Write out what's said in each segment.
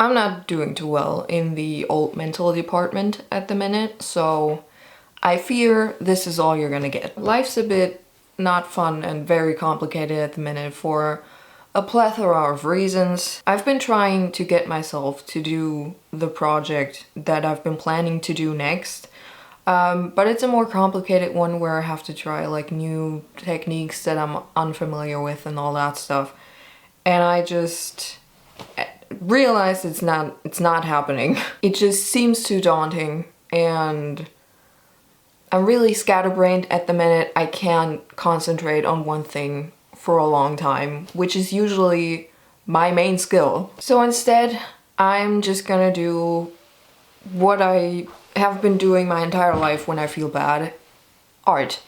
I'm not doing too well in the old mental department at the minute, so I fear this is all you're gonna get. Life's a bit not fun and very complicated at the minute for a plethora of reasons. I've been trying to get myself to do the project that I've been planning to do next, but it's a more complicated one where I have to try like new techniques that I'm unfamiliar with and all that stuff. And I just realized it's not happening. It just seems too daunting, and I'm really scatterbrained at the minute. I can't concentrate on one thing for a long time, which is usually my main skill. So instead, I'm just gonna do what I have been doing my entire life when I feel bad: art.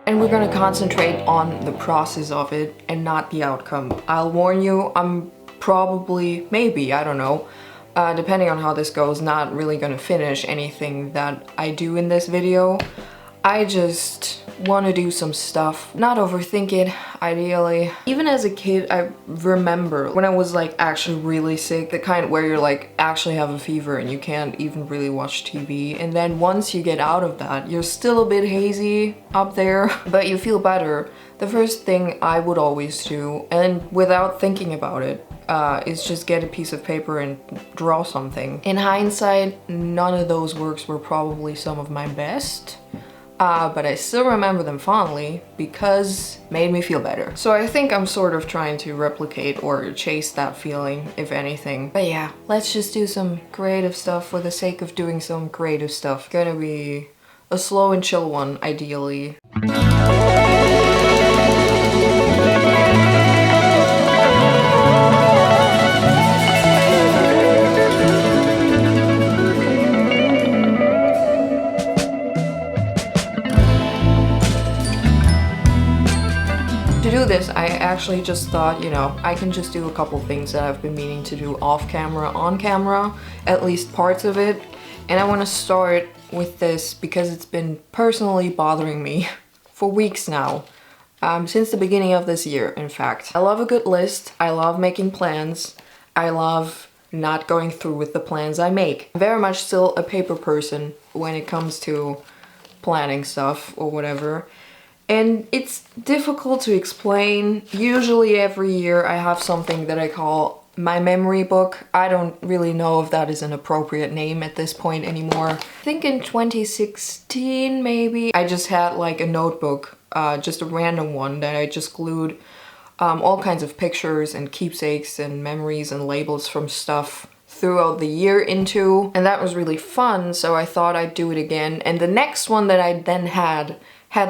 And we're gonna concentrate on the process of it and not the outcome. I'll warn you, I'm probably, maybe, I don't know, depending on how this goes, not really gonna finish anything that I do in this video. I just want to do some stuff, not overthink it, ideally. Even as a kid, I remember when I was like actually really sick, the kind where you're like actually have a fever and you can't even really watch TV. And then once you get out of that, you're still a bit hazy up there, but you feel better. The first thing I would always do, and without thinking about it, is just get a piece of paper and draw something. In hindsight, none of those works were probably some of my best. But I still remember them fondly because it made me feel better. So I think I'm sort of trying to replicate or chase that feeling, if anything. But yeah, let's just do some creative stuff for the sake of doing some creative stuff. Gonna be a slow and chill one, ideally. To do this, I actually just thought, you know, I can just do a couple things that I've been meaning to do off camera, on camera, at least parts of it. And I want to start with this because it's been personally bothering me for weeks now. Since the beginning of this year, in fact. I love a good list, I love making plans, I love not going through with the plans I make. I'm very much still a paper person when it comes to planning stuff or whatever. And it's difficult to explain. Usually every year I have something that I call my memory book. I don't really know if that is an appropriate name at this point anymore. I think in 2016 maybe, I just had like a notebook, just a random one that I just glued all kinds of pictures and keepsakes and memories and labels from stuff throughout the year into. And that was really fun, so I thought I'd do it again. And the next one that I then had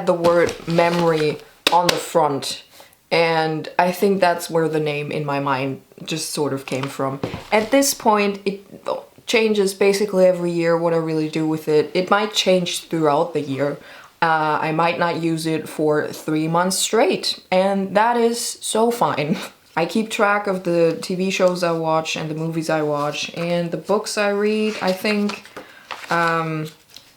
the word memory on the front, and I think that's where the name in my mind just sort of came from. At this point, it changes basically every year what I really do with it. It might change throughout the year. I might not use it for 3 months straight, and that is so fine. I keep track of the TV shows I watch and the movies I watch and the books I read, I think.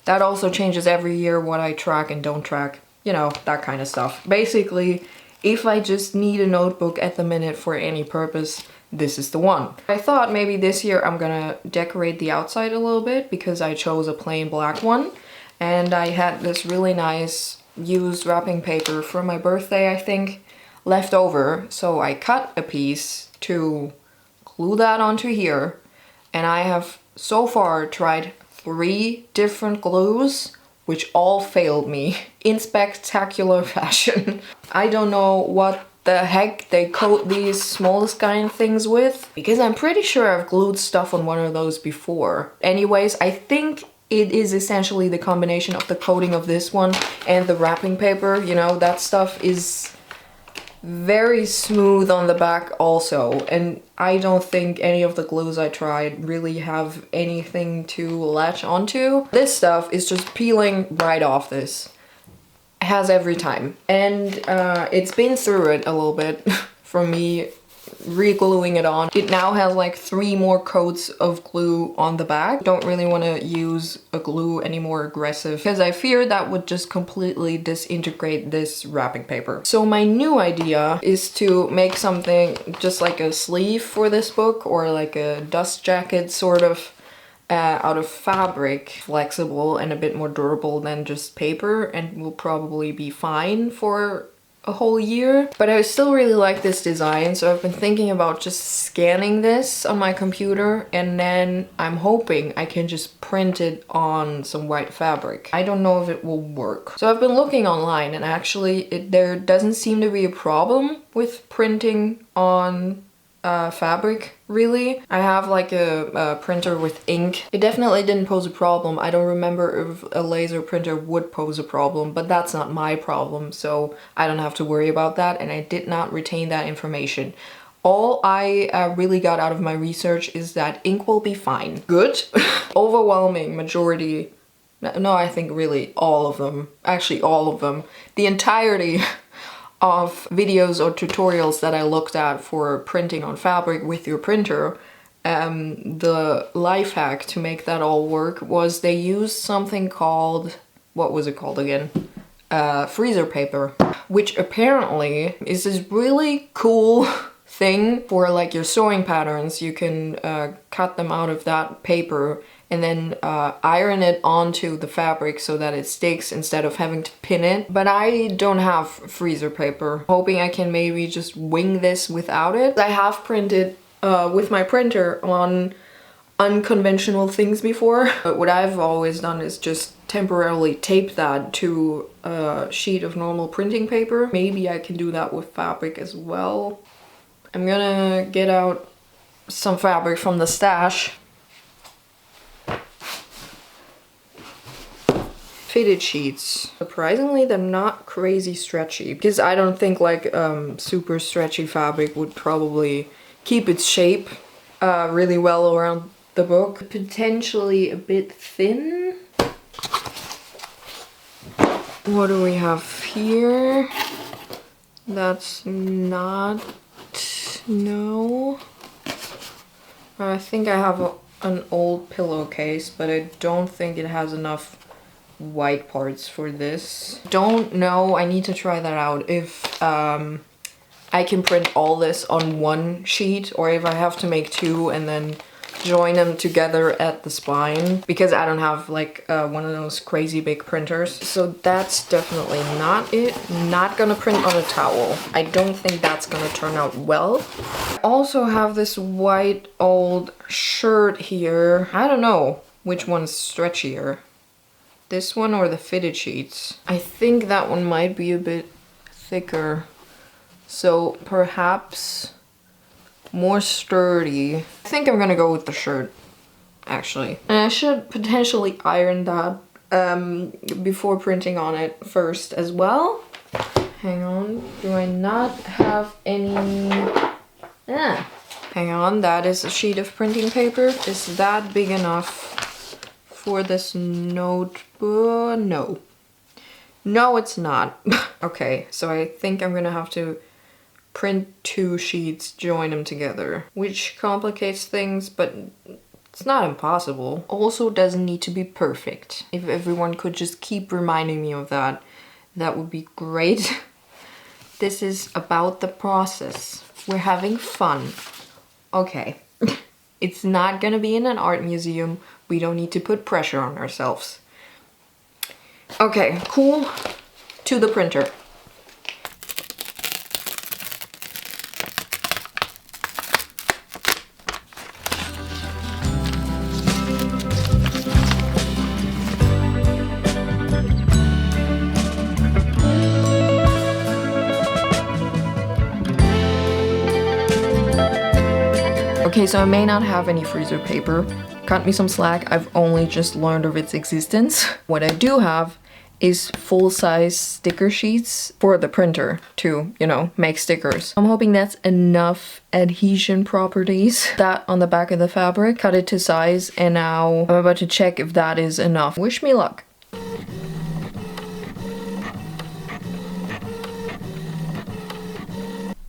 That also changes every year, what I track and don't track, you know, that kind of stuff. Basically, if I just need a notebook at the minute for any purpose, this is the one. I thought maybe this year I'm gonna decorate the outside a little bit because I chose a plain black one. And I had this really nice used wrapping paper from my birthday, I think, left over. So I cut a piece to glue that onto here. And I have so far tried 3 different glues, which all failed me in spectacular fashion. I don't know what the heck they coat these smallest kind of things with, because I'm pretty sure I've glued stuff on one of those before. Anyways, I think it is essentially the combination of the coating of this one and the wrapping paper. You know, that stuff is very smooth on the back also, and I don't think any of the glues I tried really have anything to latch onto. This stuff is just peeling right off this. It has every time. And it's been through it a little bit for me re-gluing it on. It now has like 3 more coats of glue on the back. Don't really want to use a glue any more aggressive because I fear that would just completely disintegrate this wrapping paper. So my new idea is to make something just like a sleeve for this book, or like a dust jacket sort of, out of fabric, flexible and a bit more durable than just paper, and will probably be fine for a whole year. But I still really like this design, so I've been thinking about just scanning this on my computer, and then I'm hoping I can just print it on some white fabric. I don't know if it will work. So I've been looking online, and actually there doesn't seem to be a problem with printing on fabric, really. I have like a printer with ink. It definitely didn't pose a problem. I don't remember if a laser printer would pose a problem, but that's not my problem, so I don't have to worry about that, and I did not retain that information. All I really got out of my research is that ink will be fine. Good. Overwhelming majority, no, I think really all of them, actually all of them, the entirety of videos or tutorials that I looked at for printing on fabric with your printer, the life hack to make that all work was they used something called, what was it called again? Freezer paper, which apparently is this really cool thing for like your sewing patterns. You can cut them out of that paper and then iron it onto the fabric so that it sticks instead of having to pin it. But I don't have freezer paper. Hoping I can maybe just wing this without it. I have printed with my printer on unconventional things before, but what I've always done is just temporarily tape that to a sheet of normal printing paper. Maybe I can do that with fabric as well. I'm gonna get out some fabric from the stash. Fitted sheets. Surprisingly, they're not crazy stretchy, because I don't think like super stretchy fabric would probably keep its shape really well around the book. Potentially a bit thin. What do we have here? That's not... no. I think I have an old pillowcase, but I don't think it has enough white parts for this. Don't know, I need to try that out, if I can print all this on one sheet, or if I have to make 2 and then join them together at the spine, because I don't have like one of those crazy big printers. So that's definitely not it. Not gonna print on a towel. I don't think that's gonna turn out well. I also have this white old shirt here. I don't know which one's stretchier. This one or the fitted sheets. I think that one might be a bit thicker. So perhaps more sturdy. I think I'm gonna go with the shirt, actually. And I should potentially iron that before printing on it first as well. Hang on, do I not have any... Hang on, that is a sheet of printing paper. Is that big enough for this notebook? No. No, it's not. Okay, so I think I'm gonna have to print 2 sheets, join them together, which complicates things, but it's not impossible. Also doesn't need to be perfect. If everyone could just keep reminding me of that, that would be great. This is about the process. We're having fun. Okay. It's not gonna be in an art museum. We don't need to put pressure on ourselves. Okay, cool. To the printer. Okay, so I may not have any freezer paper. Cut me some slack, I've only just learned of its existence. What I do have is full-size sticker sheets for the printer to, you know, make stickers. I'm hoping that's enough adhesion properties. That on the back of the fabric, cut it to size, and now I'm about to check if that is enough. Wish me luck.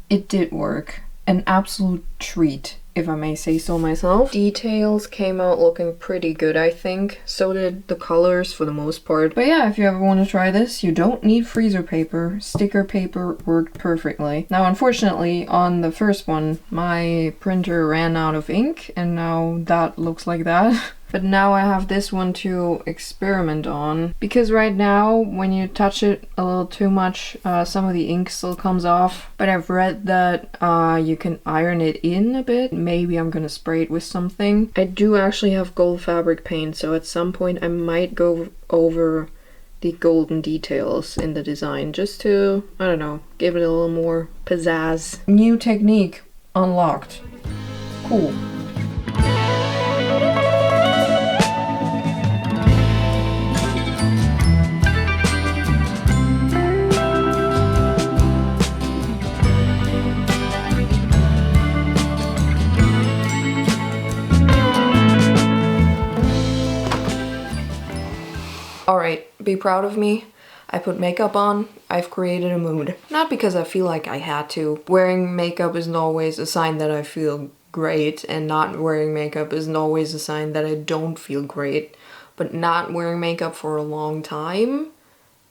It did work. an absolute treat, if I may say so myself. Details came out looking pretty good, I think. So did the colors for the most part. But yeah, if you ever want to try this, you don't need freezer paper. Sticker paper worked perfectly. Now, unfortunately, on the first one, my printer ran out of ink, and now that looks like that. But now I have this one to experiment on, because right now when you touch it a little too much, some of the ink still comes off. But I've read that you can iron it in a bit. Maybe I'm gonna spray it with something. I do actually have gold fabric paint, so at some point I might go over the golden details in the design just to, I don't know, give it a little more pizzazz. New technique unlocked. Cool. Alright, be proud of me. I put makeup on, I've created a mood. Not because I feel like I had to. Wearing makeup isn't always a sign that I feel great, and not wearing makeup isn't always a sign that I don't feel great. But not wearing makeup for a long time,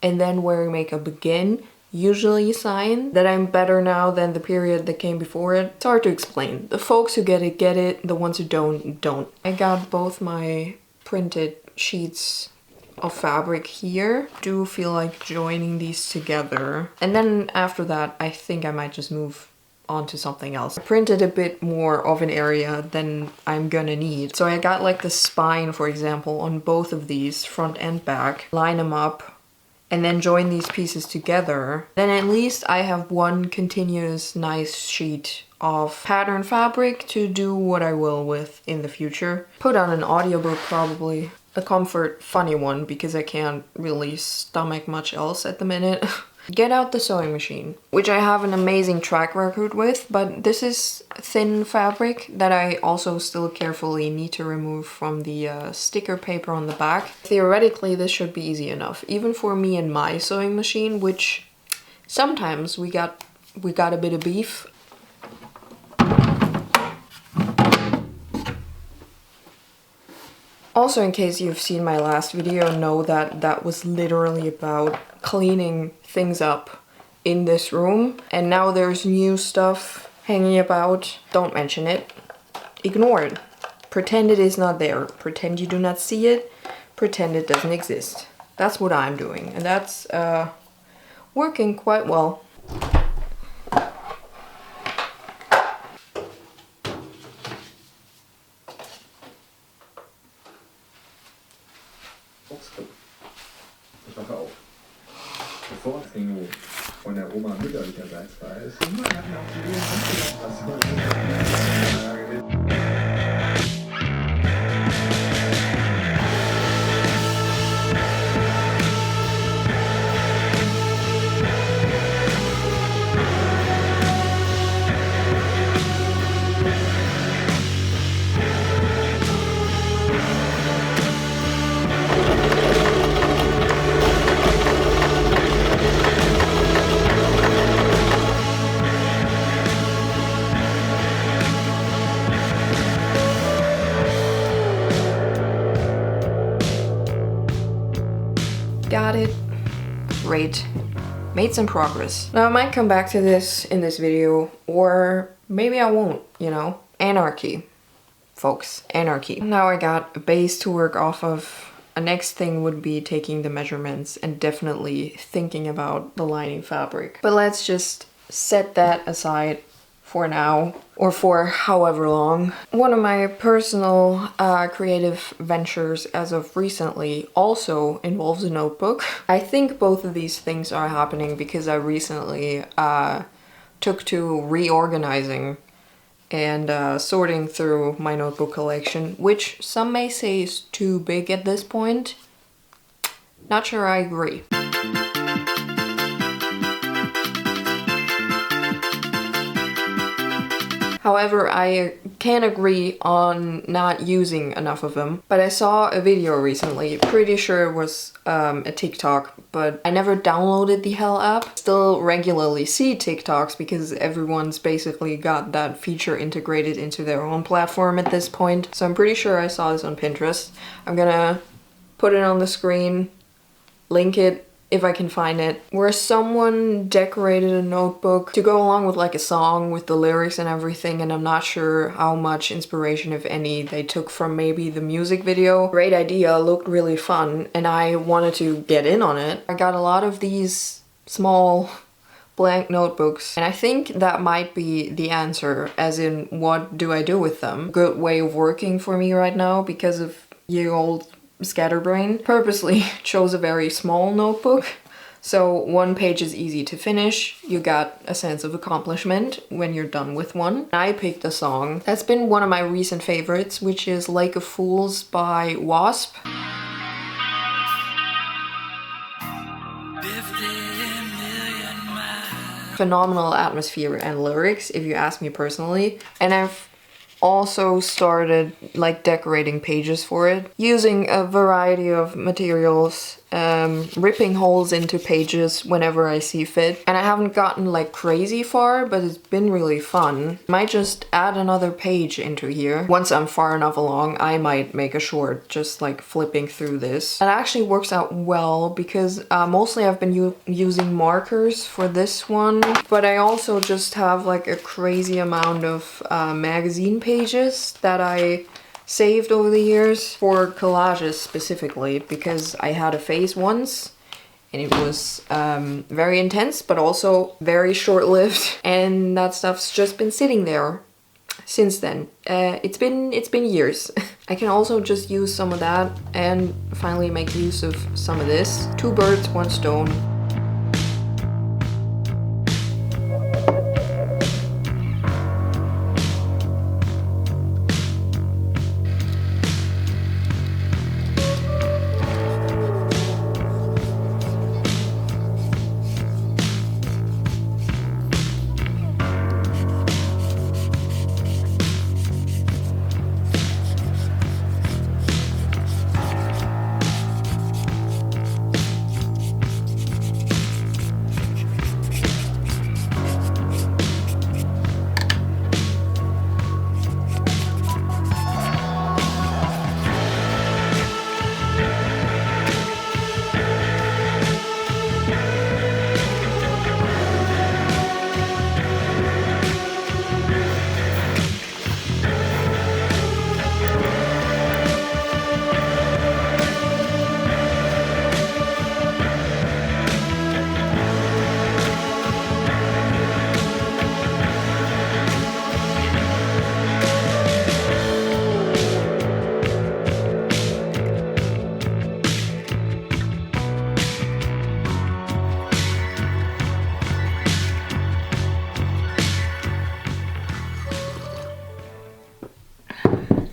and then wearing makeup again, usually a sign that I'm better now than the period that came before it. It's hard to explain. The folks who get it. The ones who don't. I got both my printed sheets of fabric here. Do feel like joining these together. And then after that, I think I might just move on to something else. I printed a bit more of an area than I'm gonna need. So I got like the spine, for example, on both of these, front and back. Line them up and then join these pieces together. Then at least I have one continuous nice sheet of pattern fabric to do what I will with in the future. Put on an audiobook probably. A comfort funny one because I can't really stomach much else at the minute. Get out the sewing machine, which I have an amazing track record with, but this is thin fabric that I also still carefully need to remove from the sticker paper on the back. Theoretically, this should be easy enough, even for me and my sewing machine, which sometimes we got a bit of beef. Also, in case you've seen my last video, know that that was literally about cleaning things up in this room. And now there's new stuff hanging about. Don't mention it. Ignore it. Pretend it is not there. Pretend you do not see it. Pretend it doesn't exist. That's what I'm doing. And that's working quite well. Pass auf. Die Vorbringung von der Oma mütterlicherseits war es immer nach Got it. Great. Made some progress. Now I might come back to this in this video, or maybe I won't, you know? Anarchy. Folks, anarchy. Now I got a base to work off of. A next thing would be taking the measurements and definitely thinking about the lining fabric. But let's just set that aside for now, or for however long. One of my personal creative ventures as of recently also involves a notebook. I think both of these things are happening because I recently took to reorganizing and sorting through my notebook collection, which some may say is too big at this point. Not sure I agree. However, I can agree on not using enough of them. But I saw a video recently, pretty sure it was a TikTok, but I never downloaded the Hell app. Still regularly see TikToks because everyone's basically got that feature integrated into their own platform at this point. So I'm pretty sure I saw this on Pinterest. I'm gonna put it on the screen, link it if I can find it, where someone decorated a notebook to go along with like a song with the lyrics and everything, and I'm not sure how much inspiration, if any, they took from maybe the music video. Great idea, looked really fun, and I wanted to get in on it. I got a lot of these small blank notebooks, and I think that might be the answer, as in what do I do with them? Good way of working for me right now because of year-old scatterbrain. Purposely chose a very small notebook, so one page is easy to finish. You got a sense of accomplishment when you're done with one. I picked a song that's been one of my recent favorites, which is Lake of Fools by Wasp. Phenomenal atmosphere and lyrics, if you ask me personally. And I've also started like decorating pages for it using a variety of materials, ripping holes into pages whenever I see fit. And I haven't gotten like crazy far, but it's been really fun. Might just add another page into here. Once I'm far enough along, I might make a short just like flipping through this. It actually works out well because mostly I've been using markers for this one, but I also just have like a crazy amount of magazine pages that I saved over the years for collages specifically, because I had a phase once and it was very intense but also very short-lived, and that stuff's just been sitting there since then. It's been years. I can also just use some of that and finally make use of some of this. Two birds, one stone.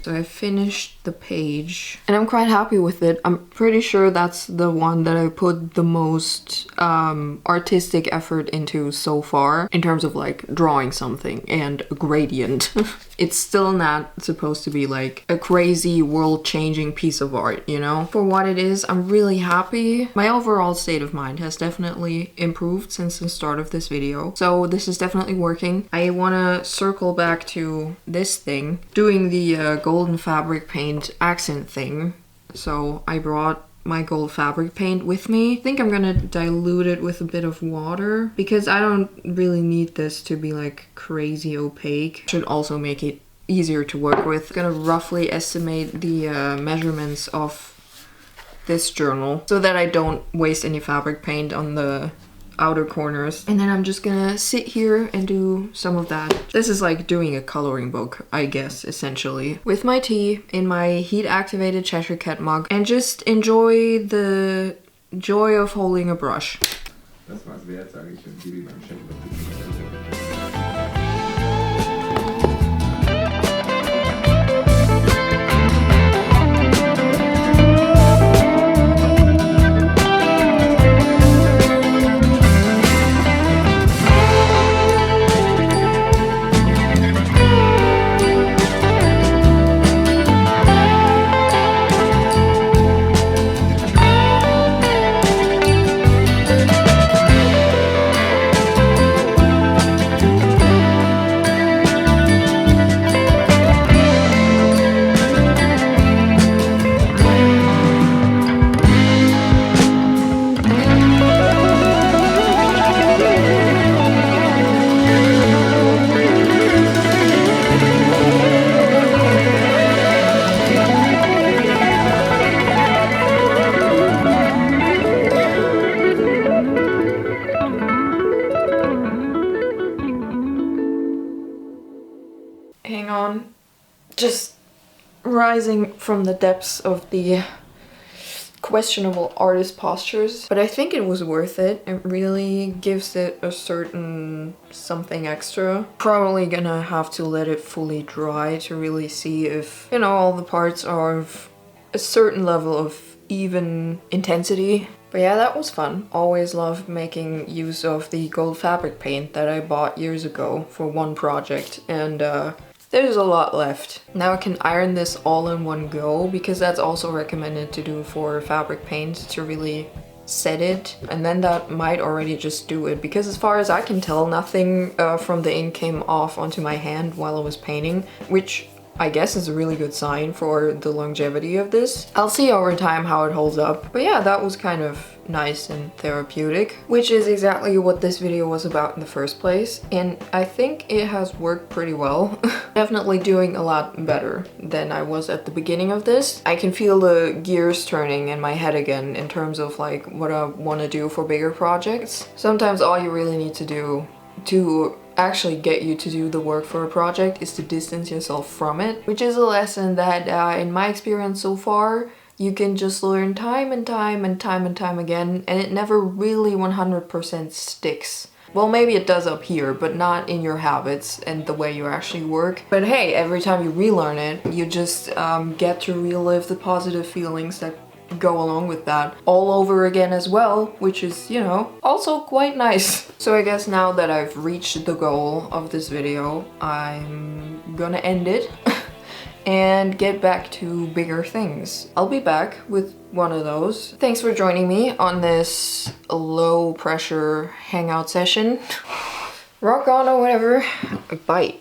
So I finished the page and I'm quite happy with it. I'm pretty sure that's the one that I put the most artistic effort into so far in terms of like drawing something and a gradient. It's still not supposed to be like a crazy world-changing piece of art, you know? For what it is, I'm really happy. My overall state of mind has definitely improved since the start of this video. So this is definitely working. I want to circle back to this thing, doing the golden fabric paint accent thing. So I brought my gold fabric paint with me. I think I'm gonna dilute it with a bit of water because I don't really need this to be like crazy opaque. Should also make it easier to work with. I'm gonna roughly estimate the measurements of this journal so that I don't waste any fabric paint on the outer corners. And then I'm just gonna sit here and do some of that. This is like doing a coloring book, I guess, essentially. With my tea in my heat-activated Cheshire Cat mug and just enjoy the joy of holding a brush. Das war's wert, sage ich, wenn Jimi beim Chef. Hang on. Just rising from the depths of the questionable artist postures. But I think it was worth it. It really gives it a certain something extra. Probably gonna have to let it fully dry to really see if, you know, all the parts are of a certain level of even intensity. But yeah, that was fun. Always loved making use of the gold fabric paint that I bought years ago for one project, and there's a lot left. Now I can iron this all in one go, because that's also recommended to do for fabric paint, to really set it, and then that might already just do it, because as far as I can tell, nothing from the ink came off onto my hand while I was painting, which I guess is a really good sign for the longevity of this. I'll see over time how it holds up. But yeah, that was kind of nice and therapeutic, which is exactly what this video was about in the first place. And I think it has worked pretty well. Definitely doing a lot better than I was at the beginning of this. I can feel the gears turning in my head again in terms of like what I want to do for bigger projects. Sometimes all you really need to do to actually get you to do the work for a project is to distance yourself from it, which is a lesson that in my experience so far, you can just learn time and time again, and it never really 100% sticks. Well, maybe it does up here, but not in your habits and the way you actually work. But hey, every time you relearn it, you just get to relive the positive feelings that go along with that all over again as well, which is, you know, also quite nice. So I guess now that I've reached the goal of this video, I'm gonna end it and get back to bigger things. I'll be back with one of those. Thanks for joining me on this low pressure hangout session. Rock on or whatever. Bye.